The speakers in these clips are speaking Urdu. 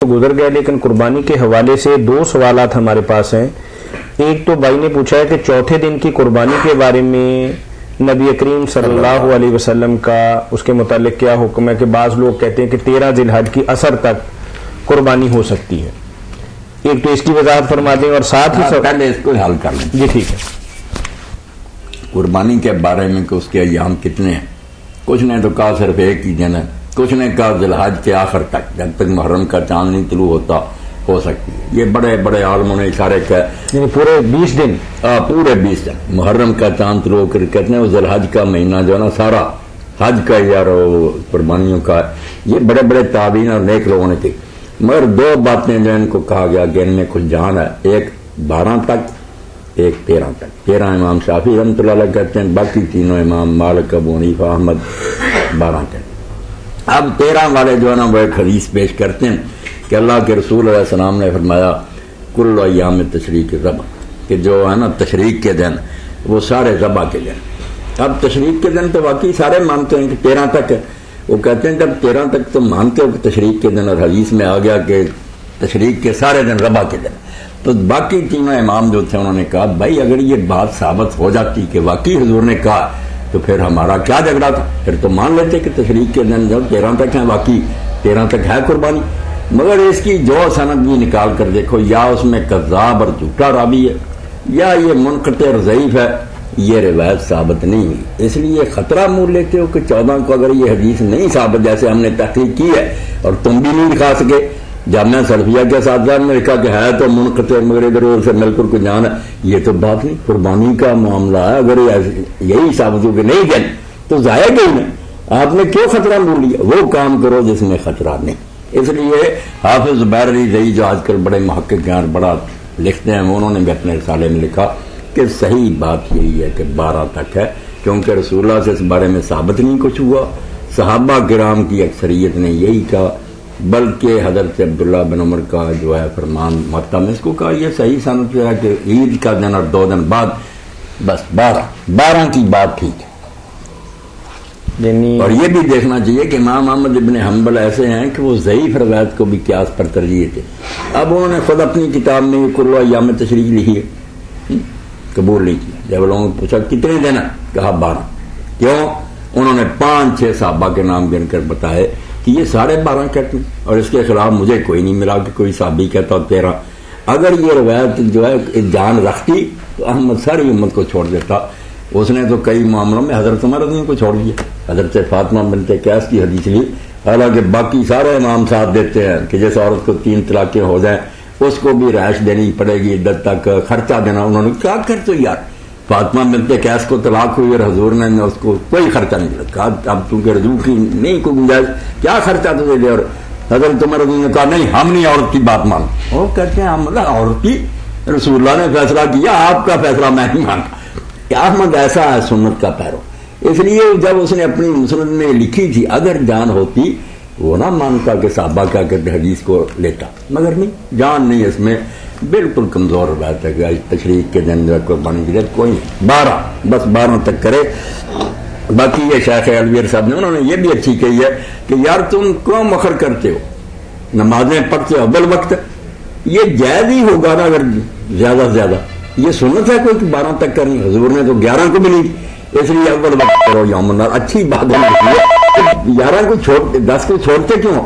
گزر گیا، لیکن قربانی کے حوالے سے دو سوالات ہمارے پاس ہیں۔ ایک تو بھائی نے پوچھا ہے کہ چوتھے دن کی قربانی کے بارے میں نبی کریم صلی اللہ علیہ وسلم کا اس کے متعلق کیا حکم ہے، کہ بعض لوگ کہتے ہیں کہ 13 ذی الحج کی عصر تک قربانی ہو سکتی ہے۔ ایک تو اس کی وضاحت فرما دیں، اور ساتھ ہی پہلے اس کو حل کر لیں۔ جی ٹھیک ہے۔ قربانی کے بارے میں کہ اس کے ایام کتنے ہیں، کچھ نے تو کہا صرف ایک ہی دن ہے، کچھ نے کہا ذی الحج کے آخر تک، جب تک محرم کا چاند نہیں طلوع ہوتا ہو سکتی ہے۔ یہ بڑے بڑے عالموں نے اشارے کیا، یعنی پورے 20 دن، پورے 20 دن محرم کا چاند طلوع ہو کر کہتے ہیں وہ ذی الحج کا مہینہ جو ہے نا سارا حج کا یار قربانیوں کا، یہ بڑے بڑے تابعین اور نیک لوگوں نے کی۔ مگر دو باتیں جو ان کو کہا گیا کہ ان میں کچھ جان ہے، ایک 12 تک، ایک 13 تک۔ 13 امام شافعی رحمۃ اللہ علیہ کہتے ہیں، باقی تینوں امام مالک، ابو حنیفہ، احمد 12 کہتے ہیں۔ اب 13 والے جو ہے نا وہ ایک حدیث پیش کرتے ہیں کہ اللہ کے رسول علیہ السلام نے فرمایا کل ایام تشریق ذبح، کہ جو ہے نا تشریق کے دن وہ سارے ذبح کے دن۔ اب تشریق کے دن تو واقعی سارے مانتے ہیں کہ 13 تک ہے، وہ کہتے ہیں جب 13 تک تم مانتے ہو کہ تشریق کے دن، اور حدیث میں آ گیا کہ تشریق کے سارے دن ذبح کے دن، تو باقی تینوں امام جو تھے انہوں نے کہا بھائی اگر یہ بات ثابت ہو جاتی کہ واقعی حضور نے کہا تو پھر ہمارا کیا جھگڑا تھا، پھر تو مان لیتے کہ تشریق کے دن جب 13 تک ہیں واقعی 13 تک ہے قربانی۔ مگر اس کی جو سند بھی نکال کر دیکھو، یا اس میں کذاب اور جھوٹا راوی ہے، یا یہ منقطع اور ضعیف ہے، یہ روایت ثابت نہیں ہوئی۔ اس لیے خطرہ مول لیتے ہو کہ 14 کو اگر یہ حدیث نہیں ثابت، جیسے ہم نے تحقیق کی ہے اور تم بھی نہیں دکھا سکے، جامعہ سلفیہ کے اساتذہ نے لکھا کہ ہے تو منقطع مگر ادھر سے مل کر کو جان ہے، یہ تو بات نہیں، قربانی کا معاملہ ہے، اگر یہی ثابت ہو کہ نہیں دن تو ضائع کیوں نہیں، آپ نے کیوں خطرہ مول لیا؟ وہ کام کرو جس میں خطرہ نہیں۔ اس لیے حافظ زبیر علی زئی جو آج کل بڑے محقق ہیں، بڑا لکھتے ہیں، انہوں نے بھی اپنے رسالے میں لکھا کہ صحیح بات یہی ہے کہ 12 تک ہے، کیونکہ رسول اللہ سے اس بارے میں ثابت نہیں کچھ ہوا، صحابہ کرام کی اکثریت نے یہی کہا، بلکہ حضرت عبداللہ بن عمر کا جو ہے فرمان مکہ میں اس کو کہا، یہ صحیح سند ہے کہ عید کا دن اور 2 دن بعد، بس 12 کی بات ٹھیک ہے۔ اور یہ بھی دیکھنا چاہیے کہ امام احمد ابن حنبل ایسے ہیں کہ وہ ضعیف روایت کو بھی قیاس پر ترجیح تھے۔ اب انہوں نے خود اپنی کتاب میں یہ کل ایام تشریق لکھی ہے، قبول نہیں کیا۔ جب لوگوں نے پوچھا کتنے دن ہے، کہا 12۔ کیوں؟ انہوں نے 5-6 صحابہ کے نام گن کر بتائے کہ یہ سارے 12 کہتے ہیں، اور اس کے خلاف مجھے کوئی نہیں ملا کہ کوئی صحابی کہتا 13۔ اگر یہ روایت جو ہے جان رکھتی تو احمد ساری امت کو چھوڑ دیتا۔ اس نے تو کئی معاملوں میں حضرت عمر رضی اللہ کو چھوڑ دیا، حضرت فاطمہ بنت قیس کی حدیث لی، حالانکہ باقی سارے امام ساتھ دیتے ہیں کہ جیسے عورت کو 3 طلاقیں ہو جائیں اس کو بھی رہائش دینی پڑے گی، عدت تک خرچہ دینا۔ انہوں نے کیا کرتے یار، فاطمہ بنت قیس کو طلاق ہوئی اور حضور نے اس کو کوئی خرچہ نہیں دیا، کہا اب چونکہ رجوع کی نہیں کوئی گنجائش، کیا خرچہ تجھے دے؟ اور حضرت عمر رضی اللہ نے کہا نہیں ہم نہیں عورت کی بات مانتے۔ وہ کہتے ہیں ہم عورت کی، رسول اللہ نے فیصلہ کیا، آپ کا فیصلہ میں نہیں مانتا۔ احمد ایسا ہے سنت کا پیرو، اس لیے جب اس نے اپنی مسند میں لکھی تھی اگر جان ہوتی وہ نہ مانتا کہ صحابہ کیا کہتے حدیث کو لیتا، مگر نہیں، جان نہیں، اس میں بالکل کمزور روایت ہے کہ تشریق کے دن جو قربانی کی جائے کوئی نہیں، 12 بس 12 تک کرے۔ باقی یہ شیخ الویر صاحب نے انہوں نے یہ بھی اچھی کہی ہے کہ یار تم کیوں مخر کرتے ہو، نمازیں پڑھتے ہو اول وقت، یہ جائز ہی ہوگا نا اگر زیادہ سے زیادہ، یہ سنت ہے کوئی کہ 12 تک کرنی، حضور نے تو 11 کو بھی نہیں، اس لیے اول وقت کرو یوم النحر۔ اچھی بات ہے، 11 کو چھوڑ 10 کو چھوڑتے کیوں؟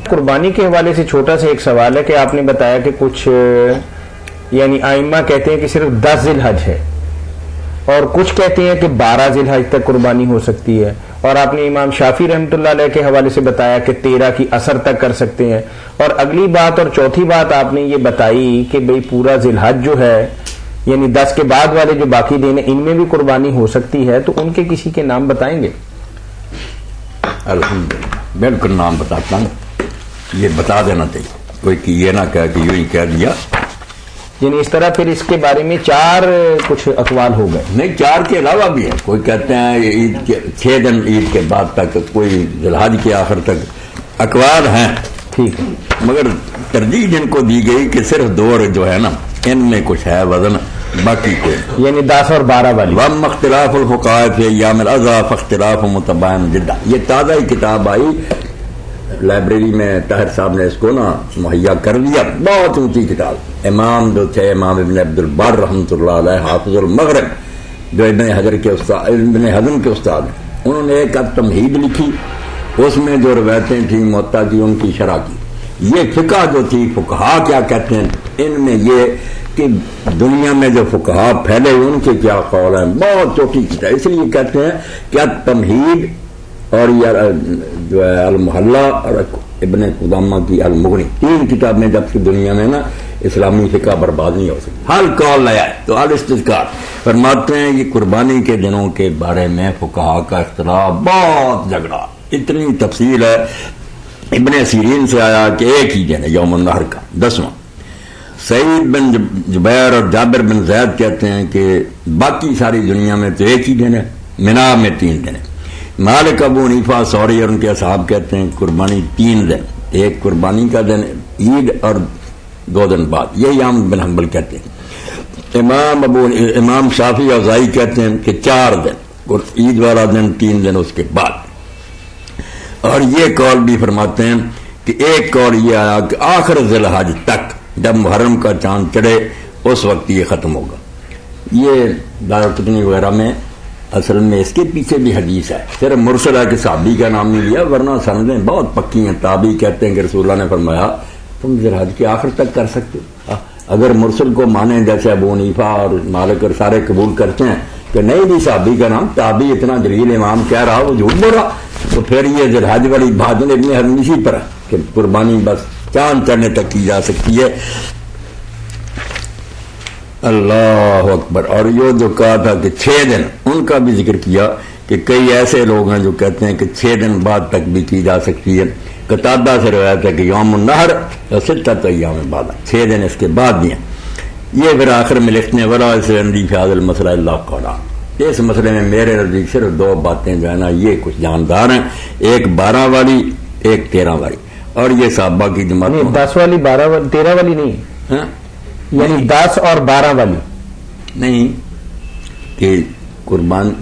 قربانی کے حوالے سے چھوٹا سا ایک سوال ہے کہ آپ نے بتایا کہ کچھ یعنی ائمہ کہتے ہیں کہ صرف 10 ذی الحج ہے، اور کچھ کہتے ہیں کہ 12 ذی الحج تک قربانی ہو سکتی ہے، اور آپ نے امام شافعی رحمۃ اللہ علیہ کے حوالے سے بتایا کہ 13 کی عصر تک کر سکتے ہیں، اور اگلی بات اور چوتھی بات آپ نے یہ بتائی کہ بھئی پورا ذی الحج جو ہے یعنی 10 کے بعد والے جو باقی دن ہیں ان میں بھی قربانی ہو سکتی ہے، تو ان کے کسی کے نام بتائیں گے؟ الحمدللہ بالکل نام بتاتا ہوں، یہ بتا دینا چاہیے، کوئی کہ یہ نہ کہا کہ یوں ہی کہہ دیا، یعنی اس طرح پھر اس کے بارے میں 4 کچھ اقوال ہو گئے۔ نہیں، 4 کے علاوہ بھی ہے، کوئی کہتے ہیں عید کے 6 دن عید کے بعد تک، کوئی ذی الحج کے آخر تک، اقوال ہیں، ٹھیک ہے، مگر ترجیح جن کو دی گئی کہ صرف 2 جو ہے نا ان میں کچھ ہے وزن، باقی کو یعنی 10 اور 12 والی۔ وَأَمَّا اخْتِلَافُ الْفُقَهَاءِ فِي أَيَّامِ الْأَضْحَىٰ فَاخْتِلَافٌ مُتَبَايِنٌ جِدًّا، یہ تازہ ہی کتاب آئی لائبریری میں طاہر صاحب نے اس کو نا مہیا کر دیا. بہت اونچی کتاب. امام جو تھے امام ابن عبد البر رحمۃ اللہ علیہ حافظ المغرب جو ابن حزم کے استاد ہیں, انہوں نے ایک تمہید لکھی. اس میں جو روایتیں تھیں موطا کی ان کی شرح کی. یہ فقہ جو تھی فقہا کیا کہتے ہیں ان میں یہ کہ دنیا میں جو فقہا پھیلے ان کے کیا قول ہیں, بہت چھوٹی کتاب. اس لیے کہتے ہیں کیا تمہید اور جو ہے المحلہ اور ابن قدامہ کی المغنی, 3 کتابیں جب کہ دنیا میں نا اسلامی فقہ برباد نہیں ہو سکتی. ہر قول نیا ہے. تو الاستذکار فرماتے ہیں یہ قربانی کے دنوں کے بارے میں فقہا کا اختلاف, بہت جھگڑا, اتنی تفصیل ہے. ابن سیرین سے آیا کہ ایک ہی دن ہے یوم النحر کا 10واں. سعید بن جبیر اور جابر بن زید کہتے ہیں کہ باقی ساری دنیا میں تو ایک ہی دن ہے, منا میں 3 دن ہے. مالک ابو حنیفہ ثوری اور ان کے اصحاب کہتے ہیں قربانی 3 دن, ایک قربانی کا دن عید اور 2 دن بعد. یہی احمد بن حنبل کہتے ہیں. امام شافعی اوزاعی کہتے ہیں کہ 4 دن اور عید والا دن 3 دن اس کے بعد. اور یہ قول بھی فرماتے ہیں کہ ایک قول یہ آیا کہ آخر ذی الحج تک جب محرم کا چاند چڑھے اس وقت یہ ختم ہوگا. یہ دارالقطنی وغیرہ میں اصل میں اس کے پیچھے بھی حدیث ہے, صرف مرسل ہے کہ صحابی کا نام نہیں لیا, ورنہ سندیں بہت پکی ہیں. تابعی کہتے ہیں کہ رسول اللہ نے فرمایا تم ذی الحج کے آخر تک کر سکتے ہو. اگر مرسل کو مانیں جیسے ابو حنیفہ اور مالک اور سارے قبول کرتے ہیں کہ نہیں بھی صحابی کا نام, تابعی اتنا جلیل امام کہہ رہا وہ جھوٹ بول رہا, تو پھر یہ ذی الحج والی بات ابن حزم اسی پر ہے کہ قربانی بس چاند چڑھنے تک کی جا سکتی ہے. اللہ اکبر. اور یہ جو کہا تھا کہ 6 دن, ان کا بھی ذکر کیا کہ کئی ایسے لوگ ہیں جو کہتے ہیں کہ 6 دن بعد تک بھی کی جا سکتی ہے. قتادہ سے روایت ہے کہ یوم النحر اور 6 ایام بعد, 6 دن اس کے بعد بھی ہیں. یہ پھر آخر میں لکھتے ہیں ولا سے اندی فیاض المسئلہ اللہ قولا. اس مسئلے میں میرے نزدیک صرف 2 باتیں جو ہے نا یہ کچھ جاندار ہیں, ایک 12 والی ایک 13 والی. اور یہ صحابہ کی جماعت 10 والی 12 والی 13 والی نہیں ہاں یعنی 10 اور 12 والی نہیں کہ قربان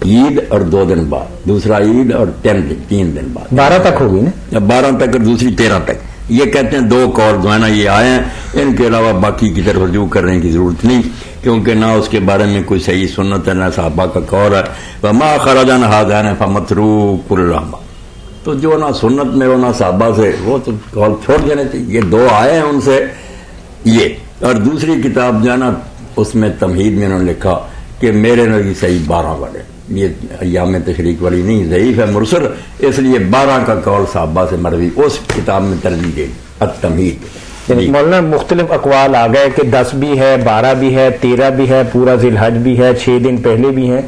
عید اور 2 دن بعد, دوسرا عید اور 3 دن بعد 12 تک ہوگی نا, 12 تک اور دوسری 13 تک. یہ کہتے ہیں 2 قول جو ہے نا یہ آئے ہیں, ان کے علاوہ باقی کی طرف رجوع کرنے کی ضرورت نہیں, کیونکہ نہ اس کے بارے میں کوئی صحیح سنت ہے نہ صحابہ کا قول ہے. وما خرج عن هذين فمتروك الرحمہ, تو جو نہ سنت میں ہو نہ صحابہ سے وہ تو قول چھوڑ دینے چاہیے. یہ 2 آئے ہیں ان سے یہ. اور دوسری کتاب جو ہے نا اس میں تمہید میں انہوں نے لکھا کہ میرے نزدیک صحیح 12 والے, یہ ایام تشریق والی نہیں, ضعیف ہے مرسل, اس لیے 12 کا قول صحابہ سے مروی اس کتاب میں ترجیح دے التمہید. یعنی مولانا مختلف اقوال آ گئے کہ 10 بھی ہے, 12 بھی ہے, 13 بھی ہے, پورا ذی الحج بھی ہے, 6 دن پہلے بھی ہیں.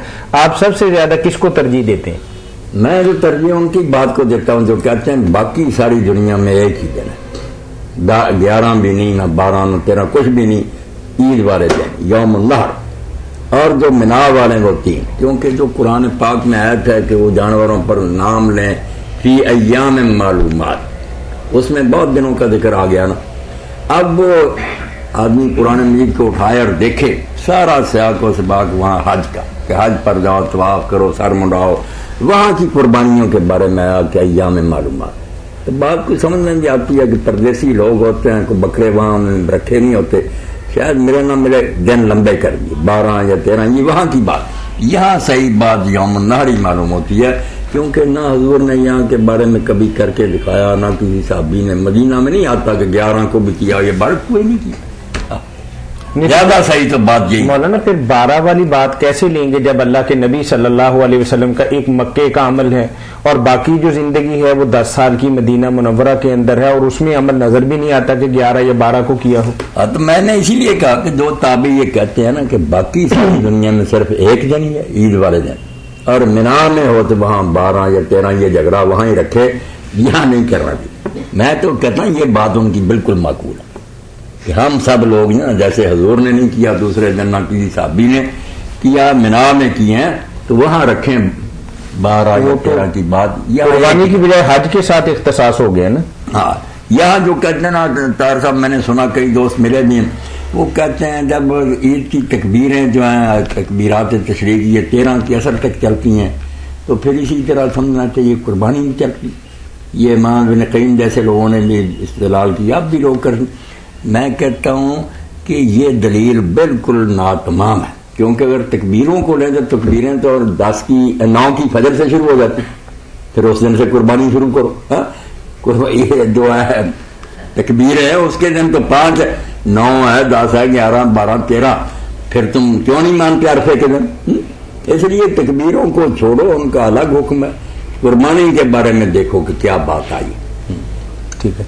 آپ سب سے زیادہ کس کو ترجیح دیتے ہیں؟ میں جو ترجیح ان کی بات کو دیتا ہوں جو کہتے ہیں باقی ساری دنیا میں ایک ہی دن ہے, 11 بھی نہیں, نہ 12 نہ 13, کچھ بھی نہیں, عید والے دن یوم النحر. اور جو منا والے وہ 3, کیونکہ جو قرآن پاک میں آیت ہے کہ وہ جانوروں پر نام لیں فی ایام معلومات, اس میں بہت دنوں کا ذکر آ گیا نا. اب وہ آدمی قرآن مجید کو اٹھائے اور دیکھے سارا سیاق و سباق وہاں حج کا کہ حج پر جاؤ, طواف کرو, سر منڈاؤ, وہاں کی قربانیوں کے بارے میں آیا کہ ایام معلومات. تو بات کو سمجھ میں بھی آتی ہے کہ پردیسی لوگ ہوتے ہیں, کوئی بکرے وہاں رکھے نہیں ہوتے, شاید ملے نہ ملے دن لمبے کر دیے 12 یا 13, یہ وہاں کی بات. یہاں صحیح بات یوم النحر ہی معلوم ہوتی ہے, کیونکہ نہ حضور نے یہاں کے بارے میں کبھی کر کے دکھایا, نہ کسی صحابی نے. مدینہ میں نہیں آتا کہ 11 کو بھی کیا, یہ بار کوئی نہیں کیا. زیادہ صحیح تو بات یہی. مولانا پھر 12 والی بات کیسے لیں گے جب اللہ کے نبی صلی اللہ علیہ وسلم کا ایک مکے کا عمل ہے اور باقی جو زندگی ہے وہ 10 سال کی مدینہ منورہ کے اندر ہے, اور اس میں عمل نظر بھی نہیں آتا کہ 11 یا 12 کو کیا ہو. تو میں نے اسی لیے کہا کہ جو تابعی یہ کہتے ہیں نا کہ باقی ساری دنیا میں صرف ایک دن ہی ہے, عید والے دن, اور منا میں ہو تو وہاں 12 یا 13 یہ جھگڑا وہاں ہی رکھے, یہاں نہیں کرنا بھی. میں تو کہتا ہوں یہ بات ان کی بالکل معقول ہے کہ ہم سب لوگ نا جیسے حضور نے نہیں کیا دوسرے دن, نہ کسی صحابی نے کیا, منا میں کیے ہیں تو وہاں رکھیں 12 یا 13 کی بات. قربانی کی بجائے حج کے ساتھ اختصاص ہو گیا نا. ہاں, یہاں جو کہتے ہیں نا طاہر صاحب, میں نے سنا کئی دوست ملے بھی ہیں, وہ کہتے ہیں جب عید کی تکبیریں جو ہیں تکبیرات تشریق یہ 13 کی اثر تک چلتی ہیں, تو پھر اسی طرح سمجھنا چاہیے قربانی بھی چلتی. یہ امام ابن قیم جیسے لوگوں نے بھی استدلال کیا، اب بھی لوگ کر، میں کہتا ہوں کہ یہ دلیل بالکل ناتمام ہے، کیونکہ اگر تکبیروں کو لیں تو تکبیریں تو 9 کی فجر سے شروع ہو جاتی، پھر اس دن سے قربانی شروع کرو، یہ جو ہے تکبیر ہے اس کے دن تو 5 ہے، 9 ہے، 10 ہے، 11، 12، 13، پھر تم کیوں نہیں مانتے عرفے کے دن؟ اس لیے تکبیروں کو چھوڑو، ان کا الگ حکم ہے، قربانی کے بارے میں دیکھو کہ کیا بات آئی. ٹھیک ہے.